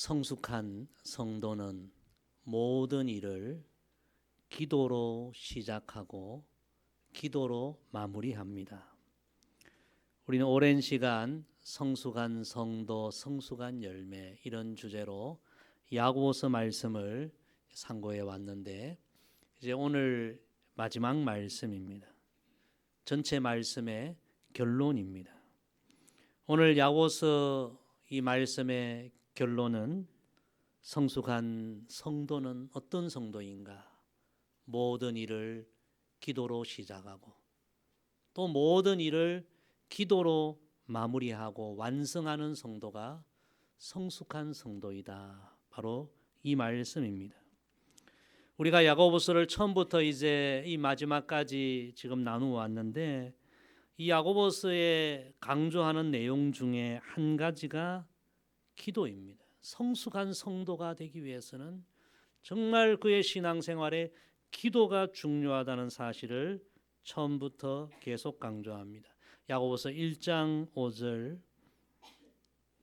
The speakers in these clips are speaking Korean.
성숙한 성도는 모든 일을 기도로 시작하고 기도로 마무리합니다. 우리는 오랜 시간 성숙한 성도, 성숙한 열매 이런 주제로 야고보서 말씀을 상고해 왔는데 이제 오늘 마지막 말씀입니다. 전체 말씀의 결론입니다. 오늘 야고보서 이 말씀의 결론은 성숙한 성도는 어떤 성도인가? 모든 일을 기도로 시작하고 또 모든 일을 기도로 마무리하고 완성하는 성도가 성숙한 성도이다. 바로 이 말씀입니다. 우리가 야고보서를 처음부터 이제 이 마지막까지 지금 나누어 왔는데 이 야고보서에 강조하는 내용 중에 한 가지가 기도입니다. 성숙한 성도가 되기 위해서는 정말 그의 신앙생활에 기도가 중요하다는 사실을 처음부터 계속 강조합니다. 야고보서 1장 5절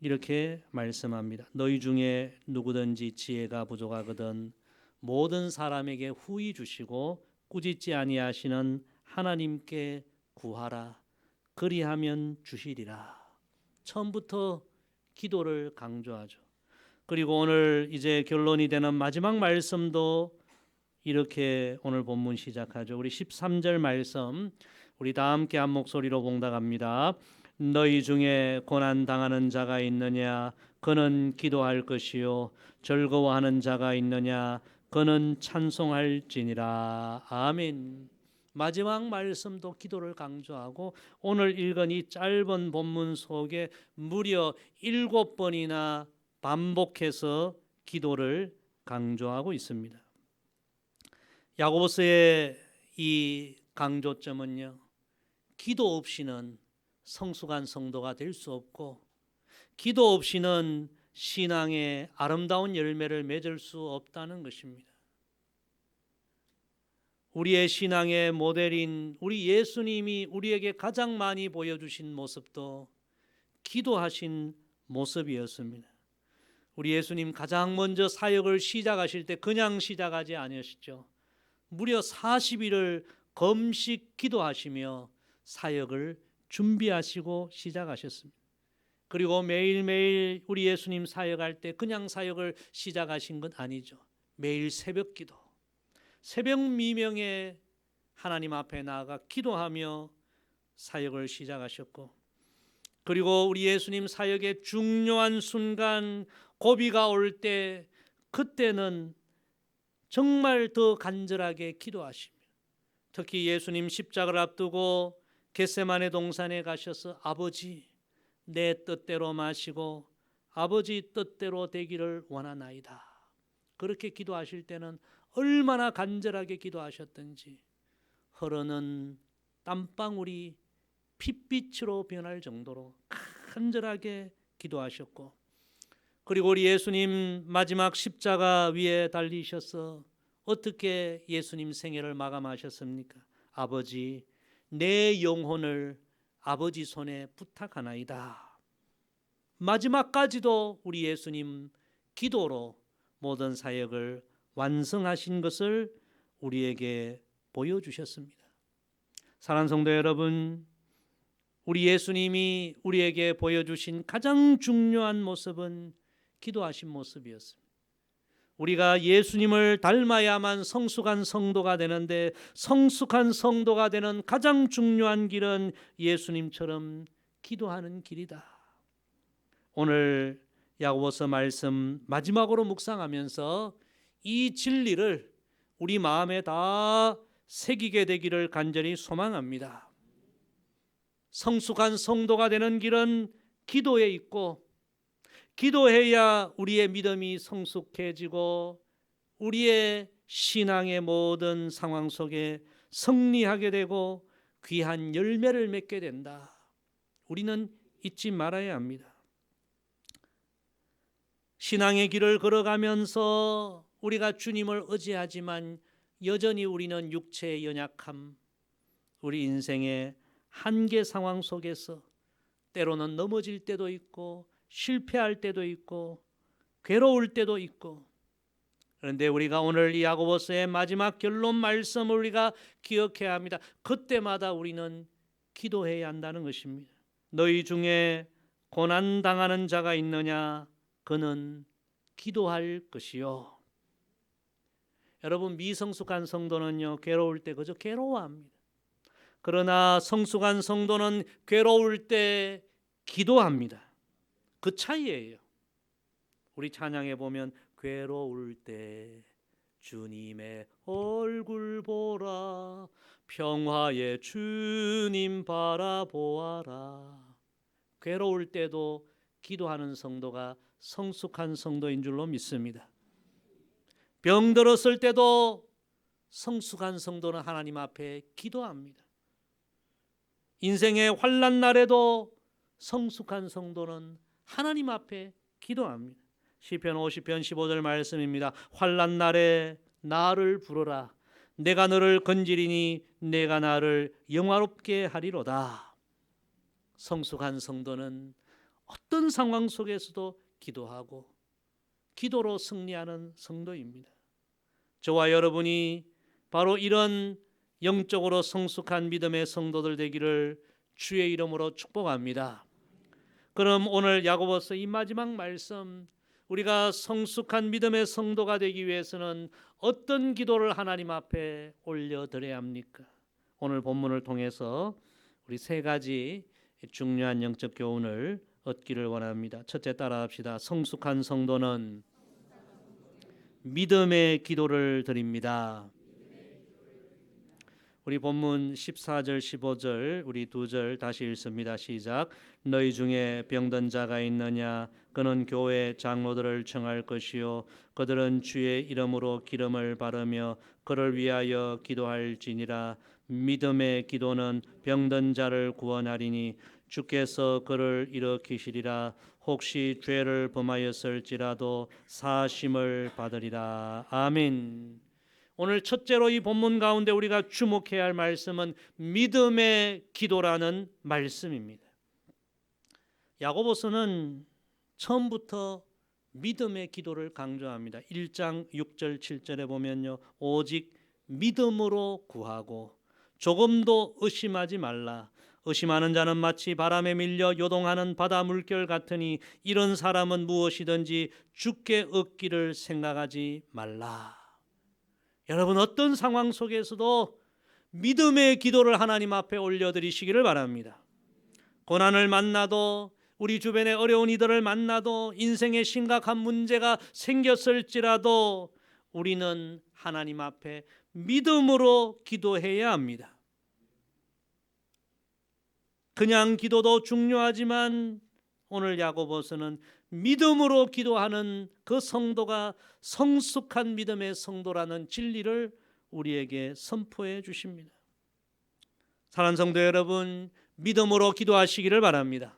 이렇게 말씀합니다. 너희 중에 누구든지 지혜가 부족하거든 모든 사람에게 후히 주시고 꾸짖지 아니하시는 하나님께 구하라. 그리하면 주시리라. 처음부터 기도를 강조하죠. 그리고 오늘 이제 결론이 되는 마지막 말씀도 이렇게 오늘 본문 시작하죠. 우리 13절 말씀 우리 다 함께 한 목소리로 봉독합니다. 너희 중에 고난 당하는 자가 있느냐 그는 기도할 것이요 즐거워하는 자가 있느냐 그는 찬송할지니라. 아멘. 마지막 말씀도 기도를 강조하고 오늘 읽은 이 짧은 본문 속에 무려 7번이나 반복해서 기도를 강조하고 있습니다. 야고보서의 이 강조점은요, 기도 없이는 성숙한 성도가 될 수 없고 기도 없이는 신앙의 아름다운 열매를 맺을 수 없다는 것입니다. 우리의 신앙의 모델인 우리 예수님이 우리에게 가장 많이 보여주신 모습도 기도하신 모습이었습니다. 우리 예수님 가장 먼저 사역을 시작하실 때 그냥 시작하지 않으셨죠. 무려 40일을 금식 기도하시며 사역을 준비하시고 시작하셨습니다. 그리고 매일매일 우리 예수님 사역할 때 그냥 사역을 시작하신 건 아니죠. 매일 새벽 기도, 새벽 미명에 하나님 앞에 나아가 기도하며 사역을 시작하셨고, 그리고 우리 예수님 사역의 중요한 순간 고비가 올 때 그때는 정말 더 간절하게 기도하십니다. 특히 예수님 십자가를 앞두고 겟세마네 동산에 가셔서 아버지 내 뜻대로 마시고 아버지 뜻대로 되기를 원하나이다. 그렇게 기도하실 때는 얼마나 간절하게 기도하셨던지 흐르는 땀방울이 핏빛으로 변할 정도로 간절하게 기도하셨고, 그리고 우리 예수님 마지막 십자가 위에 달리셔서 어떻게 예수님 생애를 마감하셨습니까? 아버지 내 영혼을 아버지 손에 부탁하나이다. 마지막까지도 우리 예수님 기도로 모든 사역을 완성하신 것을 우리에게 보여주셨습니다. 사랑하는 성도 여러분, 우리 예수님이 우리에게 보여주신 가장 중요한 모습은 기도하신 모습이었습니다. 우리가 예수님을 닮아야만 성숙한 성도가 되는데 성숙한 성도가 되는 가장 중요한 길은 예수님처럼 기도하는 길이다. 오늘 야고보서 말씀 마지막으로 묵상하면서 이 진리를 우리 마음에 다 새기게 되기를 간절히 소망합니다. 성숙한 성도가 되는 길은 기도에 있고 기도해야 우리의 믿음이 성숙해지고 우리의 신앙의 모든 상황 속에 승리하게 되고 귀한 열매를 맺게 된다. 우리는 잊지 말아야 합니다. 신앙의 길을 걸어가면서 우리가 주님을 의지하지만 여전히 우리는 육체의 연약함, 우리 인생의 한계 상황 속에서 때로는 넘어질 때도 있고 실패할 때도 있고 괴로울 때도 있고, 그런데 우리가 오늘 이 야고보서의 마지막 결론 말씀을 우리가 기억해야 합니다. 그때마다 우리는 기도해야 한다는 것입니다. 너희 중에 고난 당하는 자가 있느냐? 그는 기도할 것이요. 여러분, 미성숙한 성도는요, 괴로울 때 그저 괴로워합니다. 그러나 성숙한 성도는 괴로울 때 기도합니다. 그 차이예요. 우리 찬양에 보면 괴로울 때 주님의 얼굴 보라, 평화의 주님 바라보아라. 괴로울 때도 기도하는 성도가 성숙한 성도인 줄로 믿습니다. 병들었을 때도 성숙한 성도는 하나님 앞에 기도합니다. 인생의 환난 날에도 성숙한 성도는 하나님 앞에 기도합니다. 시편 50편 15절 말씀입니다. 환난 날에 나를 부르라. 내가 너를 건지리니 내가 나를 영화롭게 하리로다. 성숙한 성도는 어떤 상황 속에서도 기도하고 기도로 승리하는 성도입니다. 저와 여러분이 바로 이런 영적으로 성숙한 믿음의 성도들 되기를 주의 이름으로 축복합니다. 그럼 오늘 야고보서 이 마지막 말씀, 우리가 성숙한 믿음의 성도가 되기 위해서는 어떤 기도를 하나님 앞에 올려드려야 합니까? 오늘 본문을 통해서 우리 세 가지 중요한 영적 교훈을 얻기를 원합니다. 첫째, 따라합시다. 성숙한 성도는 믿음의 기도를 드립니다. 우리 본문 14절 15절 우리 두 절 다시 읽습니다. 시작. 너희 중에 병든 자가 있느냐? 그는 교회 장로들을 청할 것이요 그들은 주의 이름으로 기름을 바르며 그를 위하여 기도할지니라. 믿음의 기도는 병든 자를 구원하리니 주께서 그를 일으키시리라. 혹시 죄를 범하였을지라도 사심을 받으리라. 아멘. 오늘 첫째로 이 본문 가운데 우리가 주목해야 할 말씀은 믿음의 기도라는 말씀입니다. 야고보서는 처음부터 믿음의 기도를 강조합니다. 1장 6절 7절에 보면요, 오직 믿음으로 구하고 조금도 의심하지 말라. 의심하는 자는 마치 바람에 밀려 요동하는 바다 물결 같으니 이런 사람은 무엇이든지 주께 얻기를 생각하지 말라. 여러분, 어떤 상황 속에서도 믿음의 기도를 하나님 앞에 올려드리시기를 바랍니다. 고난을 만나도, 우리 주변의 어려운 이들을 만나도, 인생에 심각한 문제가 생겼을지라도 우리는 하나님 앞에 믿음으로 기도해야 합니다. 그냥 기도도 중요하지만 오늘 야고보서는 믿음으로 기도하는 그 성도가 성숙한 믿음의 성도라는 진리를 우리에게 선포해 주십니다. 사랑하는 성도 여러분, 믿음으로 기도하시기를 바랍니다.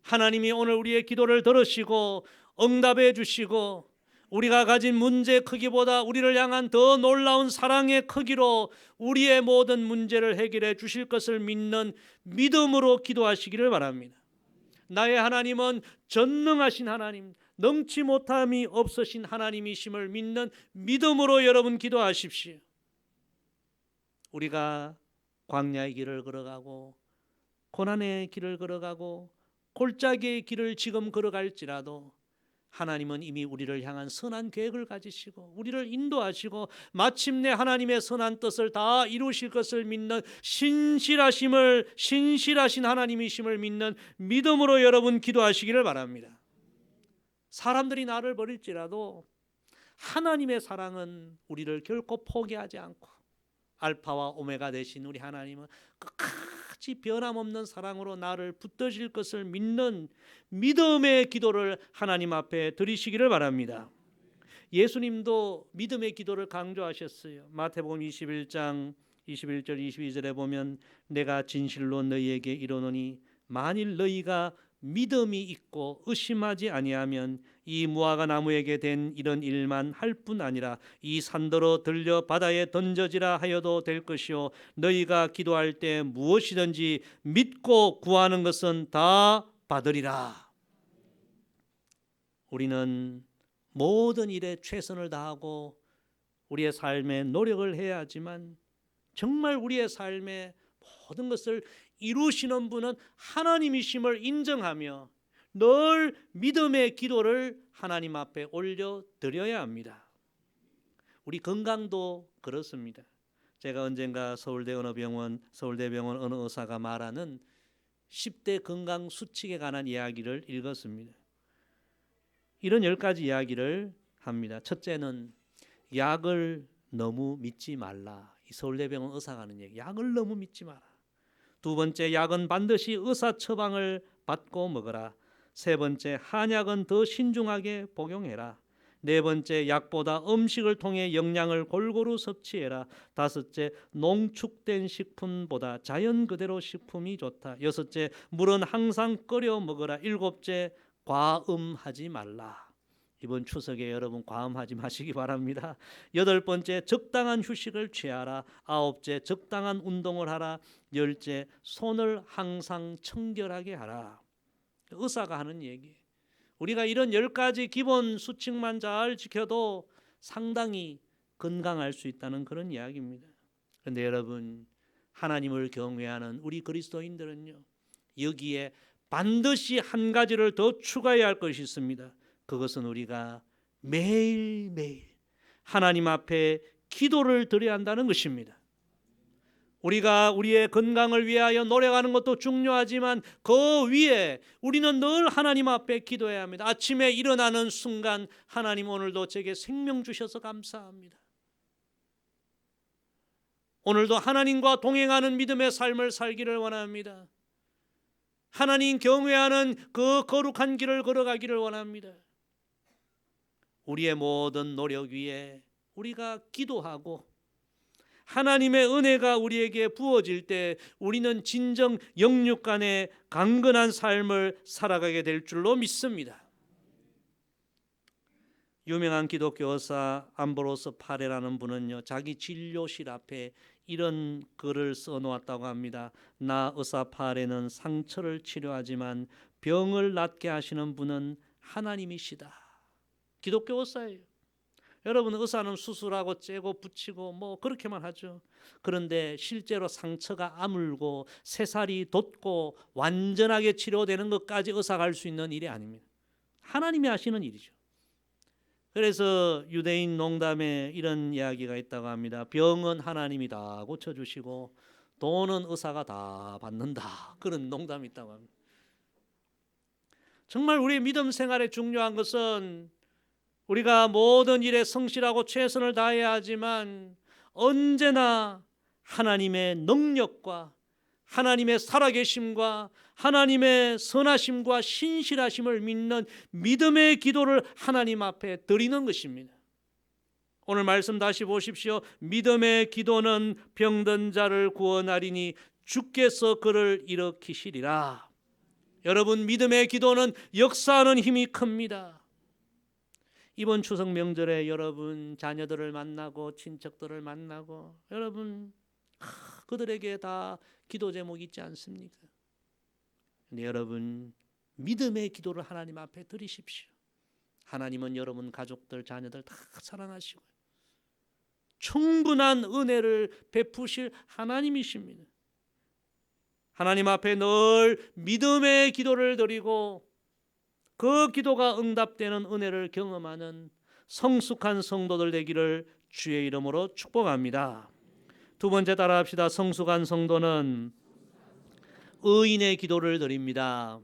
하나님이 오늘 우리의 기도를 들으시고 응답해 주시고 우리가 가진 문제의 크기보다 우리를 향한 더 놀라운 사랑의 크기로 우리의 모든 문제를 해결해 주실 것을 믿는 믿음으로 기도하시기를 바랍니다. 나의 하나님은 전능하신 하나님, 능치 못함이 없으신 하나님이심을 믿는 믿음으로 여러분 기도하십시오. 우리가 광야의 길을 걸어가고 고난의 길을 걸어가고 골짜기의 길을 지금 걸어갈지라도 하나님은 이미 우리를 향한 선한 계획을 가지시고 우리를 인도하시고 마침내 하나님의 선한 뜻을 다 이루실 것을 믿는 신실하신 하나님이심을 믿는 믿음으로 여러분 기도하시기를 바랍니다. 사람들이 나를 버릴지라도 하나님의 사랑은 우리를 결코 포기하지 않고 알파와 오메가 되신 우리 하나님은 끝까지 변함없는 사랑으로 나를 붙드실 것을 믿는 믿음의 기도를 하나님 앞에 드리시기를 바랍니다. 예수님도 믿음의 기도를 강조하셨어요. 마태복음 21장 21절 22절에 보면 내가 진실로 너희에게 이르노니 만일 너희가 믿음이 있고 의심하지 아니하면 이 무화과 나무에게 된 이런 일만 할 뿐 아니라 이 산더러 들려 바다에 던져지라 하여도 될 것이요 너희가 기도할 때 무엇이든지 믿고 구하는 것은 다 받으리라. 우리는 모든 일에 최선을 다하고 우리의 삶에 노력을 해야 하지만 정말 우리의 삶에 모든 것을 이루시는 분은 하나님이심을 인정하며 늘 믿음의 기도를 하나님 앞에 올려드려야 합니다. 우리 건강도 그렇습니다. 제가 언젠가 서울대병원 어느 의사가 말하는 10대 건강 수칙에 관한 이야기를 읽었습니다. 이런 10가지 이야기를 합니다. 첫째는 약을 너무 믿지 말라. 이 서울대병원 의사가 하는 얘기. 약을 너무 믿지 마라. 두 번째, 약은 반드시 의사 처방을 받고 먹어라. 세 번째, 한약은 더 신중하게 복용해라. 네 번째, 약보다 음식을 통해 영양을 골고루 섭취해라. 다섯째, 농축된 식품보다 자연 그대로 식품이 좋다. 여섯째, 물은 항상 끓여 먹어라. 일곱째, 과음하지 말라. 이번 추석에 여러분 과음하지 마시기 바랍니다. 여덟 번째, 적당한 휴식을 취하라. 아홉째, 적당한 운동을 하라. 열째, 손을 항상 청결하게 하라. 의사가 하는 얘기. 우리가 이런 10가지 기본 수칙만 잘 지켜도 상당히 건강할 수 있다는 그런 이야기입니다. 그런데 여러분, 하나님을 경외하는 우리 그리스도인들은요, 여기에 반드시 한 가지를 더 추가해야 할 것이 있습니다. 그것은 우리가 매일매일 하나님 앞에 기도를 드려야 한다는 것입니다. 우리가 우리의 건강을 위하여 노력하는 것도 중요하지만 그 위에 우리는 늘 하나님 앞에 기도해야 합니다. 아침에 일어나는 순간 하나님 오늘도 제게 생명 주셔서 감사합니다. 오늘도 하나님과 동행하는 믿음의 삶을 살기를 원합니다. 하나님 경외하는 그 거룩한 길을 걸어가기를 원합니다. 우리의 모든 노력 위에 우리가 기도하고 하나님의 은혜가 우리에게 부어질 때 우리는 진정 영육 간의 강건한 삶을 살아가게 될 줄로 믿습니다. 유명한 기독교 의사 암브로스 파레라는 분은요, 자기 진료실 앞에 이런 글을 써놓았다고 합니다. 나 의사 파레는 상처를 치료하지만 병을 낫게 하시는 분은 하나님이시다. 기독교 의사예요. 여러분, 의사는 수술하고 째고 붙이고 뭐 그렇게만 하죠. 그런데 실제로 상처가 아물고 새살이 돋고 완전하게 치료되는 것까지 의사가 할 수 있는 일이 아닙니다. 하나님이 하시는 일이죠. 그래서 유대인 농담에 이런 이야기가 있다고 합니다. 병은 하나님이 다 고쳐주시고 돈은 의사가 다 받는다. 그런 농담이 있다고 합니다. 정말 우리의 믿음 생활에 중요한 것은 우리가 모든 일에 성실하고 최선을 다해야 하지만 언제나 하나님의 능력과 하나님의 살아계심과 하나님의 선하심과 신실하심을 믿는 믿음의 기도를 하나님 앞에 드리는 것입니다. 오늘 말씀 다시 보십시오. 믿음의 기도는 병든 자를 구원하리니 주께서 그를 일으키시리라. 여러분, 믿음의 기도는 역사하는 힘이 큽니다. 이번 추석 명절에 여러분 자녀들을 만나고 친척들을 만나고 여러분 그들에게 다 기도 제목이 있지 않습니까? 근데 여러분 믿음의 기도를 하나님 앞에 드리십시오. 하나님은 여러분 가족들 자녀들 다 사랑하시고 충분한 은혜를 베푸실 하나님이십니다. 하나님 앞에 늘 믿음의 기도를 드리고 그 기도가 응답되는 은혜를 경험하는 성숙한 성도들 되기를 주의 이름으로 축복합니다. 두 번째 따라합시다. 성숙한 성도는 의인의 기도를 드립니다.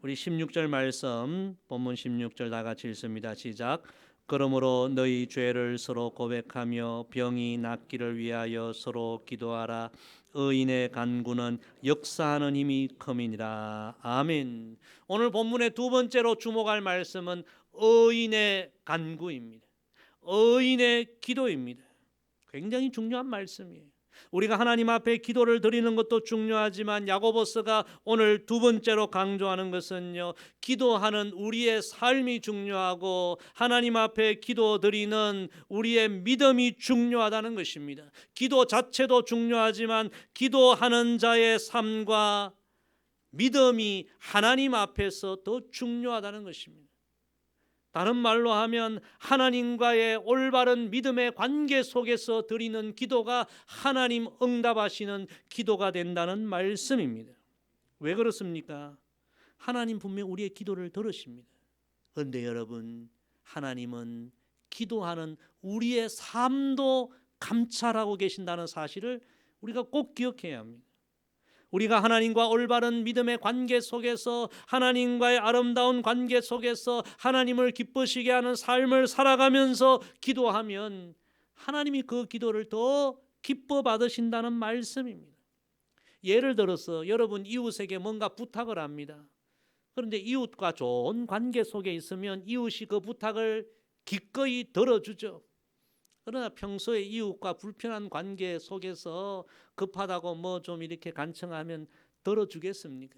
우리 16절 말씀, 본문 16절 다 같이 읽습니다. 시작. 그러므로 너희 죄를 서로 고백하며 병이 낫기를 위하여 서로 기도하라. 의인의 간구는 역사하는 힘이 큼이니라. 아멘. 오늘 본문의 두 번째로 주목할 말씀은 의인의 간구입니다. 의인의 기도입니다. 굉장히 중요한 말씀이에요. 우리가 하나님 앞에 기도를 드리는 것도 중요하지만 야고보서가 오늘 두 번째로 강조하는 것은요, 기도하는 우리의 삶이 중요하고 하나님 앞에 기도 드리는 우리의 믿음이 중요하다는 것입니다. 기도 자체도 중요하지만 기도하는 자의 삶과 믿음이 하나님 앞에서 더 중요하다는 것입니다. 다른 말로 하면 하나님과의 올바른 믿음의 관계 속에서 드리는 기도가 하나님 응답하시는 기도가 된다는 말씀입니다. 왜 그렇습니까? 하나님 분명 우리의 기도를 들으십니다. 그런데 여러분, 하나님은 기도하는 우리의 삶도 감찰하고 계신다는 사실을 우리가 꼭 기억해야 합니다. 우리가 하나님과 올바른 믿음의 관계 속에서, 하나님과의 아름다운 관계 속에서 하나님을 기쁘시게 하는 삶을 살아가면서 기도하면 하나님이 그 기도를 더 기뻐 받으신다는 말씀입니다. 예를 들어서 여러분 이웃에게 뭔가 부탁을 합니다. 그런데 이웃과 좋은 관계 속에 있으면 이웃이 그 부탁을 기꺼이 들어주죠. 그러나 평소에 이웃과 불편한 관계 속에서 급하다고 뭐 좀 이렇게 간청하면 들어주겠습니까?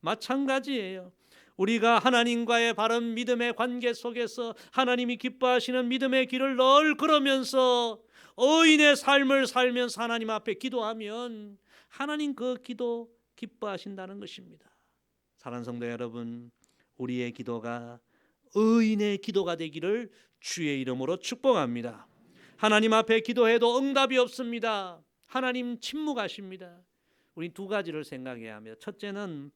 마찬가지예요. 우리가 하나님과의 바른 믿음의 관계 속에서 하나님이 기뻐하시는 믿음의 길을 늘 걸으면서 의인의 삶을 살면서 하나님 앞에 기도하면 하나님 그 기도 기뻐하신다는 것입니다. 사랑하는 성도 여러분, 우리의 기도가 의인의 기도가 되기를 주의 이름으로 축복합니다. 하나님 앞에 기도해도 응답이 없습니다. 하나님 침묵하십니다. 우리 두 가지를 생각해야 합니다. 첫째는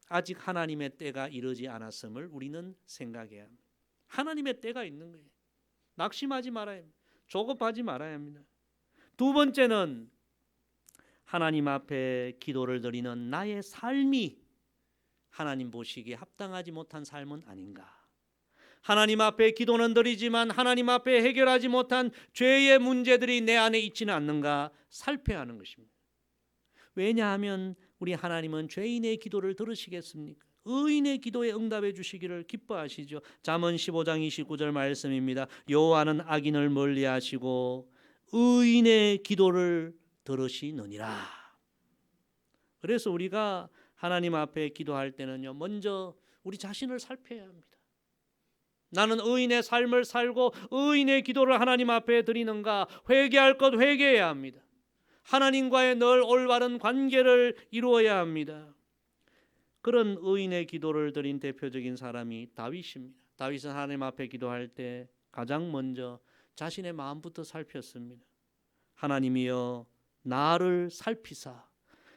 아직 하나님의 때가 이르지 않았음을 우리는 생각해야 합니다. 하나님의 때가 있는 거예요. 낙심하지 말아야 합니다. 조급하지 말아야 합니다. 두 번째는 하나님 앞에 기도를 드리는 나의 삶이 하나님 보시기에 합당하지 못한 삶은 아닌가. 하나님 앞에 기도는 드리지만 하나님 앞에 해결하지 못한 죄의 문제들이 내 안에 있지는 않는가 살펴야 하는 것입니다. 왜냐하면 우리 하나님은 죄인의 기도를 들으시겠습니까? 의인의 기도에 응답해 주시기를 기뻐하시죠. 잠언 15장 29절 말씀입니다. 여호와는 악인을 멀리하시고 의인의 기도를 들으시느니라. 그래서 우리가 하나님 앞에 기도할 때는요, 먼저 우리 자신을 살펴야 합니다. 나는 의인의 삶을 살고 의인의 기도를 하나님 앞에 드리는가? 회개할 것 회개해야 합니다. 하나님과의 늘 올바른 관계를 이루어야 합니다. 그런 의인의 기도를 드린 대표적인 사람이 다윗입니다. 다윗은 하나님 앞에 기도할 때 가장 먼저 자신의 마음부터 살폈습니다. 하나님이여 나를 살피사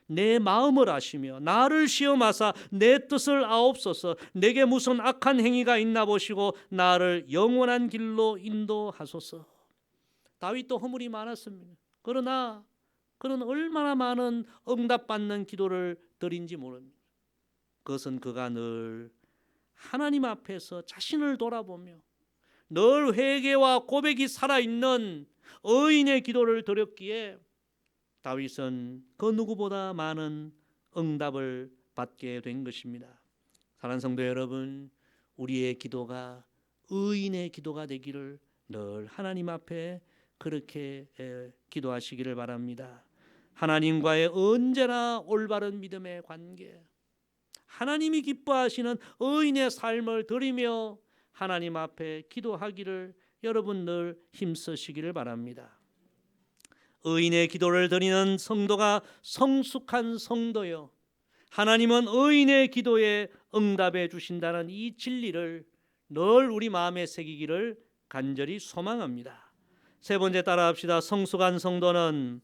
내 마음을 아시며 나를 시험하사 내 뜻을 아옵소서. 내게 무슨 악한 행위가 있나 보시고 나를 영원한 길로 인도하소서. 다윗도 허물이 많았습니다. 그러나 그는 얼마나 많은 응답받는 기도를 드린지 모릅니다. 그것은 그가 늘 하나님 앞에서 자신을 돌아보며 늘 회개와 고백이 살아있는 의인의 기도를 드렸기에 다윗은 그 누구보다 많은 응답을 받게 된 것입니다. 사랑하는 성도 여러분, 우리의 기도가 의인의 기도가 되기를 늘 하나님 앞에 그렇게 기도하시기를 바랍니다. 하나님과의 언제나 올바른 믿음의 관계, 하나님이 기뻐하시는 의인의 삶을 드리며 하나님 앞에 기도하기를 여러분 늘 힘쓰시기를 바랍니다. 의인의 기도를 드리는 성도가 성숙한 성도요, 하나님은 의인의 기도에 응답해 주신다는 이 진리를 늘 우리 마음에 새기기를 간절히 소망합니다. 세 번째 따라합시다. 성숙한 성도는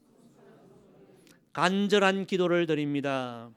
간절한 기도를 드립니다.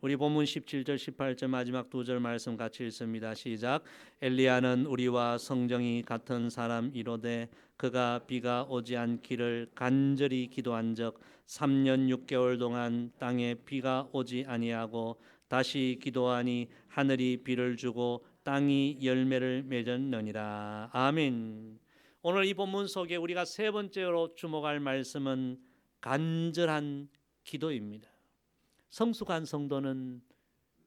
우리 본문 17절 18절 마지막 두 절 말씀 같이 읽습니다. 시작. 엘리야는 우리와 성정이 같은 사람이로되 그가 비가 오지 않기를 간절히 기도한즉 3년 6개월 동안 땅에 비가 오지 아니하고 다시 기도하니 하늘이 비를 주고 땅이 열매를 맺었느니라. 아멘. 오늘 이 본문 속에 우리가 세 번째로 주목할 말씀은 간절한 기도입니다. 성숙한 성도는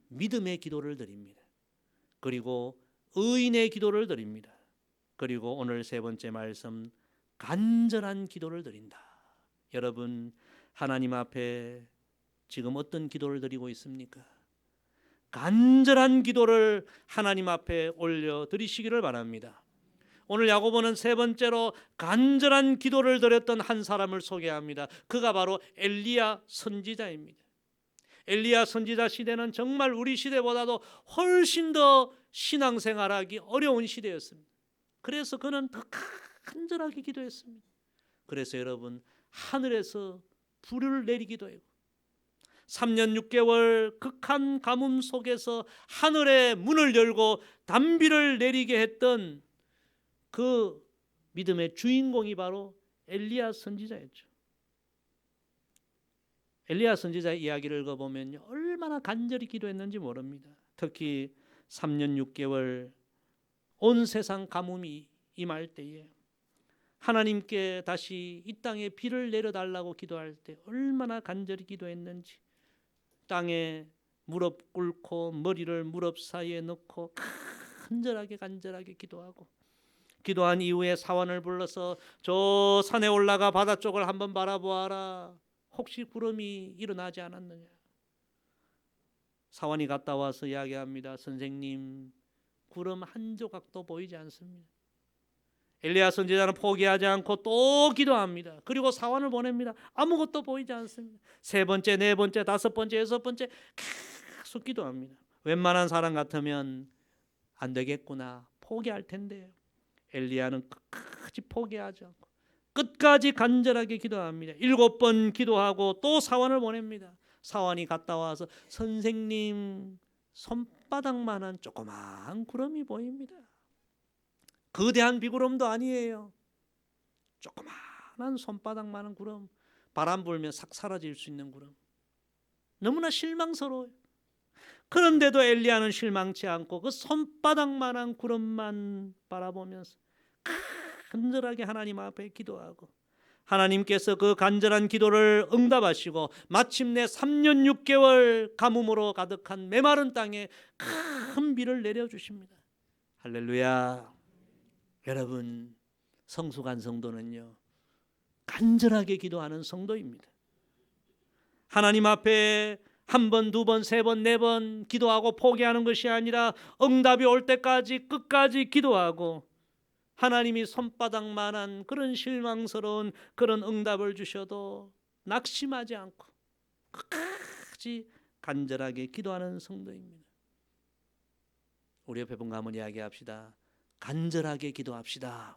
믿음의 기도를 드립니다. 그리고 의인의 기도를 드립니다. 그리고 오늘 세 번째 말씀, 간절한 기도를 드린다. 여러분, 하나님 앞에 지금 어떤 기도를 드리고 있습니까? 간절한 기도를 하나님 앞에 올려 드리시기를 바랍니다. 오늘 야고보는 세 번째로 간절한 기도를 드렸던 한 사람을 소개합니다. 그가 바로 엘리야 선지자입니다. 엘리야 선지자 시대는 정말 우리 시대보다도 훨씬 더 신앙생활하기 어려운 시대였습니다. 그래서 그는 더 간절하게 기도했습니다. 그래서 여러분, 하늘에서 불을 내리기도 했고 3년 6개월 극한 가뭄 속에서 하늘의 문을 열고 단비를 내리게 했던 그 믿음의 주인공이 바로 엘리야 선지자였죠. 엘리야 선지자의 이야기를 읽어보면 얼마나 간절히 기도했는지 모릅니다. 특히 3년 6개월 온 세상 가뭄이 임할 때에 하나님께 다시 이 땅에 비를 내려달라고 기도할 때 얼마나 간절히 기도했는지, 땅에 무릎 꿇고 머리를 무릎 사이에 넣고 간절하게 기도하고, 기도한 이후에 사원을 불러서 저 산에 올라가 바다 쪽을 한번 바라보아라. 혹시 구름이 일어나지 않았느냐. 사원이 갔다 와서 이야기합니다. 선생님, 구름 한 조각도 보이지 않습니다. 엘리야 선지자는 포기하지 않고 또 기도합니다. 그리고 사원을 보냅니다. 아무것도 보이지 않습니다. 3번째, 4번째, 5번째, 6번째 계속 기도합니다. 웬만한 사람 같으면 안 되겠구나, 포기할 텐데요. 엘리야는 끝까지 포기하지 않고 끝까지 간절하게 기도합니다. 7번 기도하고 또 사원을 보냅니다. 사원이 갔다 와서 선생님, 손바닥만한 조그마한 구름이 보입니다. 거대한 비구름도 아니에요. 조그마한 손바닥만한 구름, 바람 불면 싹 사라질 수 있는 구름. 너무나 실망스러워요. 그런데도 엘리야는 실망치 않고 그 손바닥만한 구름만 바라보면서 간절하게 하나님 앞에 기도하고, 하나님께서 그 간절한 기도를 응답하시고 마침내 3년 6개월 가뭄으로 가득한 메마른 땅에 큰 비를 내려주십니다. 할렐루야. 여러분, 성숙한 성도는요, 간절하게 기도하는 성도입니다. 하나님 앞에 1번, 2번, 3번, 4번 기도하고 포기하는 것이 아니라 응답이 올 때까지 끝까지 기도하고, 하나님이 손바닥만한 그런 실망스러운 그런 응답을 주셔도 낙심하지 않고 끝까지 간절하게 기도하는 성도입니다. 우리 옆에 분과 한번 이야기합시다. 간절하게 기도합시다.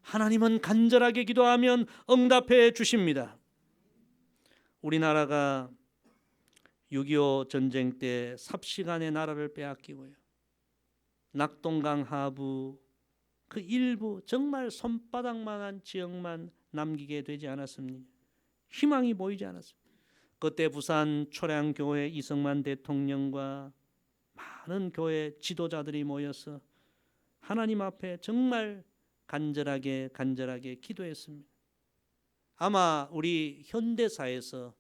하나님은 간절하게 기도하면 응답해 주십니다. 우리나라가 6.25 전쟁 때 삽시간에 나라를 빼앗기고요, 낙동강 하부 그 일부 정말 손바닥만한 지역만 남기게 되지 않았습니까? 희망이 보이지 않았습니다. 그때 부산 초량교회 이승만 대통령과 많은 교회 지도자들이 모여서 하나님 앞에 정말 간절하게 기도했습니다. 아마 우리 현대사에서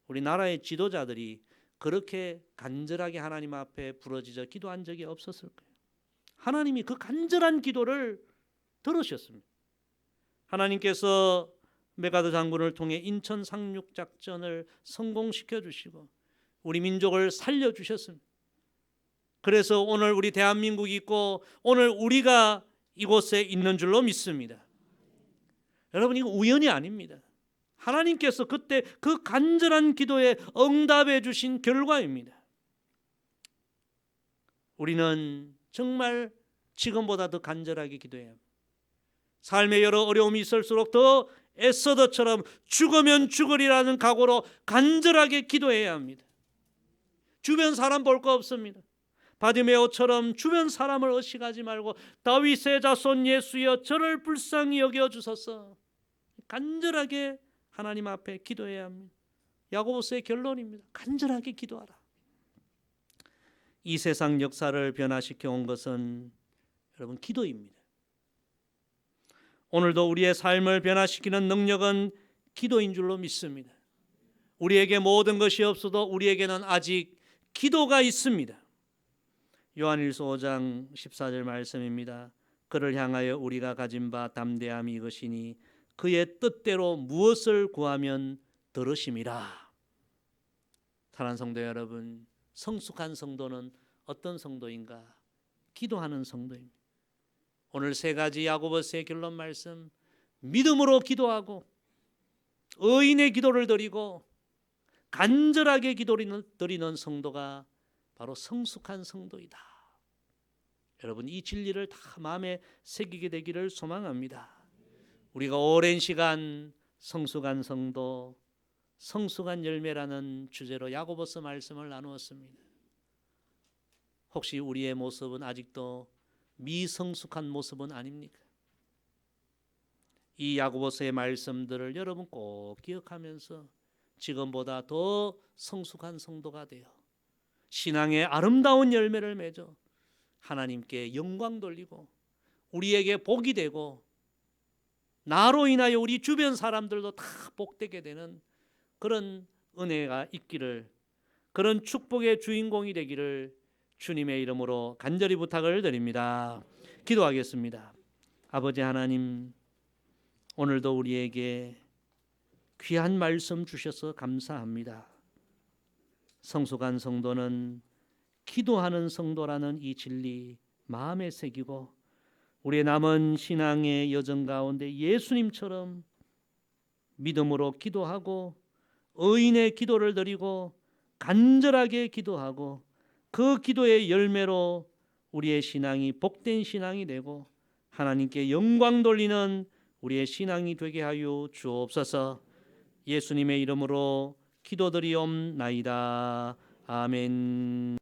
우리나라의 지도자들이 그렇게 간절하게 하나님 앞에 부르짖어 기도한 적이 없었을 거예요. 하나님이 그 간절한 기도를 들으셨습니다. 하나님께서 메가드 장군을 통해 인천 상륙 작전을 성공시켜 주시고 우리 민족을 살려 주셨습니다. 그래서 오늘 우리 대한민국이 있고 오늘 우리가 이곳에 있는 줄로 믿습니다. 여러분, 이거 우연이 아닙니다. 하나님께서 그때 그 간절한 기도에 응답해 주신 결과입니다. 우리는 정말 지금보다 더 간절하게 기도해야 합니다. 삶의 여러 어려움이 있을수록 더 에스더처럼 죽으면 죽으리라는 각오로 간절하게 기도해야 합니다. 주변 사람 볼 거 없습니다. 바디메오처럼 주변 사람을 의식하지 말고 다윗의 자손 예수여 저를 불쌍히 여겨주소서, 간절하게 하나님 앞에 기도해야 합니다. 야고보서의 결론입니다. 간절하게 기도하라. 이 세상 역사를 변화시켜 온 것은 여러분 기도입니다. 오늘도 우리의 삶을 변화시키는 능력은 기도인 줄로 믿습니다. 우리에게 모든 것이 없어도 우리에게는 아직 기도가 있습니다. 요한일서 5장 14절 말씀입니다. 그를 향하여 우리가 가진 바 담대함이 이것이니 그의 뜻대로 무엇을 구하면 들으심이라. 사랑하는 성도 여러분, 성숙한 성도는 어떤 성도인가? 기도하는 성도입니다. 오늘 3가지 야고보서의 결론 말씀, 믿음으로 기도하고 의인의 기도를 드리고 간절하게 기도를 드리는 성도가 바로 성숙한 성도이다. 여러분, 이 진리를 다 마음에 새기게 되기를 소망합니다. 우리가 오랜 시간 성숙한 성도, 성숙한 열매라는 주제로 야고보서 말씀을 나누었습니다. 혹시 우리의 모습은 아직도 미성숙한 모습은 아닙니까? 이 야고보서의 말씀들을 여러분 꼭 기억하면서 지금보다 더 성숙한 성도가 되어 신앙의 아름다운 열매를 맺어 하나님께 영광 돌리고 우리에게 복이 되고 나로 인하여 우리 주변 사람들도 다 복되게 되는 그런 은혜가 있기를, 그런 축복의 주인공이 되기를 주님의 이름으로 간절히 부탁을 드립니다. 기도하겠습니다. 아버지 하나님, 오늘도 우리에게 귀한 말씀 주셔서 감사합니다. 성숙한 성도는 기도하는 성도라는 이 진리 마음에 새기고 우리의 남은 신앙의 여정 가운데 예수님처럼 믿음으로 기도하고 의인의 기도를 드리고 간절하게 기도하고 그 기도의 열매로 우리의 신앙이 복된 신앙이 되고 하나님께 영광 돌리는 우리의 신앙이 되게 하여 주옵소서. 예수님의 이름으로 기도드리옵나이다. 아멘.